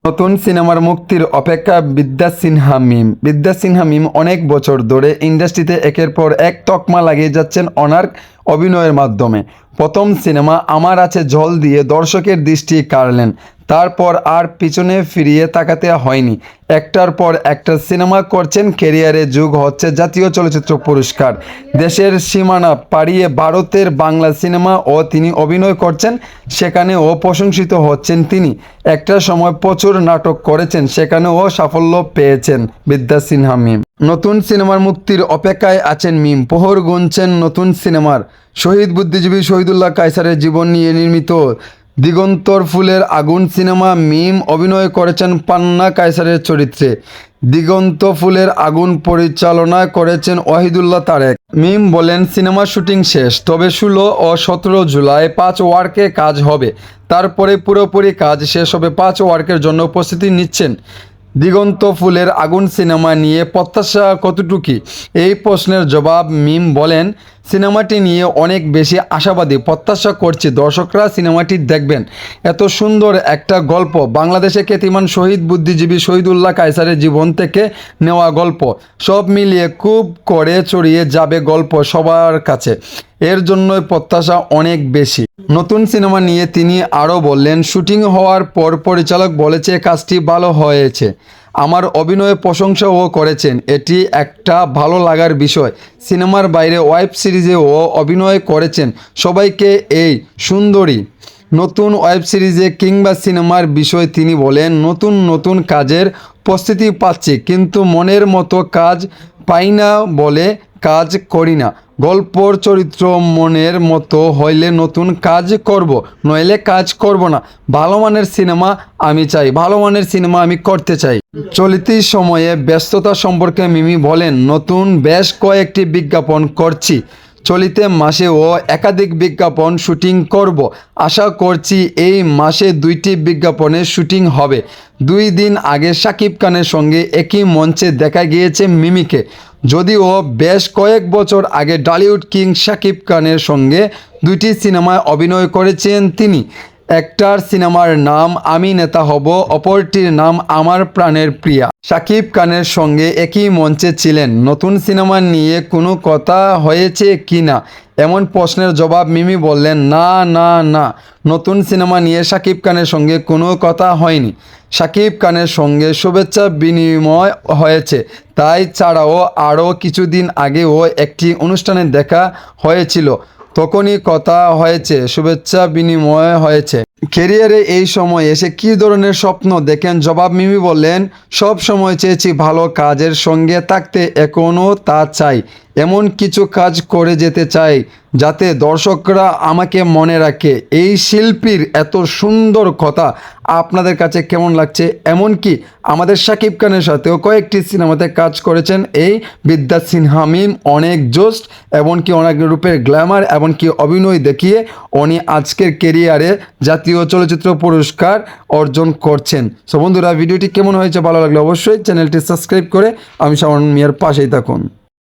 নতুন সিনেমার মুক্তির অপেক্ষা বিদ্যা সিনহা মিম অনেক বছর ধরে ইন্ডাস্ট্রিতে একের পর এক তকমা লাগিয়ে যাচ্ছেন ওনার অভিনয়ের মাধ্যমে। প্রথম সিনেমা আমার আছে জল দিয়ে দর্শকের দৃষ্টি কাড়লেন, তারপর আর পিছনে ফিরিয়ে তাকাতে হয়নি। একটার পর একটা সিনেমা করছেন, ক্যারিয়ারে যোগ হচ্ছে জাতীয় চলচ্চিত্র পুরস্কার। দেশের সীমানা পাড়িয়ে ভারতের বাংলা সিনেমা ও তিনি অভিনয় করছেন, সেখানেও প্রশংসিত হচ্ছেন তিনি। একটা সময় প্রচুর নাটক করেছেন, সেখানেও সাফল্য পেয়েছেন বিদ্যা সিনহা মিম। নতুন সিনেমার মুক্তির অপেক্ষায় আছেন মিম, প্রহর গুনছেন নতুন সিনেমার। শহীদ বুদ্ধিজীবী শহীদুল্লাহ কায়সারের জীবন নিয়ে নির্মিত দিগন্তর ফুলের আগুন সিনেমা মিম অভিনয় করেছেন পান্না কায়সারের চরিত্রে। দিগন্ত ফুলের আগুন পরিচালনা করেছেন ওয়াহিদুল্লাহ তারেক। মিম বলেন, সিনেমার শুটিং শেষ, তবে 16 ও 17 জুলাই 5 ওয়ার্কে কাজ হবে। তারপরে পুরোপুরি কাজ শেষ হবে। 5 ওয়ার্কের জন্য প্রস্তুতি নিচ্ছেন। দিগন্ত ফুলের আগুন সিনেমা নিয়ে প্রত্যাশা কতটুকু, এই প্রশ্নের জবাব মিম বলেন, সিনেমাটি নিয়ে অনেক বেশি আশাবাদী। প্রত্যাশা করছি দর্শকরা সিনেমাটি দেখবেন। এত সুন্দর একটা গল্প, বাংলাদেশে খ্যাতিমান শহীদ বুদ্ধিজীবী শহীদুল্লাহ কায়সারের জীবন থেকে নেওয়া গল্প, সব মিলিয়ে খুব করে ছড়িয়ে যাবে গল্প সবার কাছে। এর জন্যই প্রত্যাশা অনেক বেশি। নতুন সিনেমা নিয়ে তিনি আরও বললেন, শুটিং হওয়ার পর পরিচালক বলেছে কাজটি ভালো হয়েছে, আমার অভিনয়ে প্রশংসাও করেছেন। এটি একটা ভালো লাগার বিষয়। সিনেমার বাইরে ওয়েব সিরিজেও অভিনয় করেছেন সবাইকে এই সুন্দরী। নতুন ওয়েব সিরিজে কিংবা সিনেমার বিষয় তিনি বলেন, নতুন নতুন কাজের প্রস্তুতি পাচ্ছি, কিন্তু মনের মতো কাজ পাই না বলে কাজ করি না। গল্পর চরিত্র মনের মতো হইলে নতুন কাজ করব, নইলে কাজ করব না। ভালো মানের সিনেমা আমি চাই, ভালো মানের সিনেমা আমি করতে চাই। চলতি সময়ে ব্যস্ততা সম্পর্কে মিমি বলেন, নতুন বেশ কয়েকটি বিজ্ঞাপন করছি। চলিত মাসেও একাধিক বিজ্ঞাপন শুটিং করব। আশা করছি এই মাসে 2টি বিজ্ঞাপনের শুটিং হবে। 2 দিন আগে শাকিব খানের সঙ্গে একই মঞ্চে দেখা গিয়েছে মিমিকে। যদিও বেশ কয়েক বছর আগে টলিউড কিং শাকিব খানের সঙ্গে 2টি সিনেমায় অভিনয় করেছেন তিনি। একটার সিনেমার নাম আমি নেতা হব, অপরটির নাম আমার প্রাণের প্রিয়া। শাকিব খানের সঙ্গে একই মঞ্চে ছিলেন। নতুন সিনেমা নিয়ে কোনো কথা হয়েছে কি না, এমন প্রশ্নের জবাব মিমি বললেন, না না না, নতুন সিনেমা নিয়ে শাকিব খানের সঙ্গে কোনো কথা হয়নি। শাকিব খানের সঙ্গে শুভেচ্ছা বিনিময় হয়েছে, তাই ছাড়াও আরও কিছুদিন আগেও একটি অনুষ্ঠানে দেখা হয়েছিল, তখনই কথা হয়েছে, শুভেচ্ছা বিনিময় হয়েছে। ক্যারিয়ারে এই সময় এসে কী ধরনের স্বপ্ন দেখেন, জবাব মিমি বললেন, সব সময় চেয়েছি ভালো কাজের সঙ্গে থাকতে, এখনও তা চাই। এমন কিছু কাজ করে যেতে চাই যাতে দর্শকরা আমাকে মনে রাখে। এই শিল্পীর এত সুন্দর কথা আপনাদের কাছে কেমন লাগছে? এমনকি আমাদের শাকিব খানের সাথেও কয়েকটি সিনেমাতে কাজ করেছেন এই বিদ্যা সিনহা মিম। অনেক জোস্ট, এমনকি অনেক রূপের গ্ল্যামার, এমনকি অভিনয় দেখিয়ে উনি আজকের ক্যারিয়ারে জাতীয় চলচ্চিত্র পুরস্কার অর্জন করছেন। সো বন্ধুরা, ভিডিওটি কেমন হয়েছে, ভালো লাগলে অবশ্যই চ্যানেলটি সাবস্ক্রাইব করে আমি শাওন মিয়ার পাশেই থাকুন।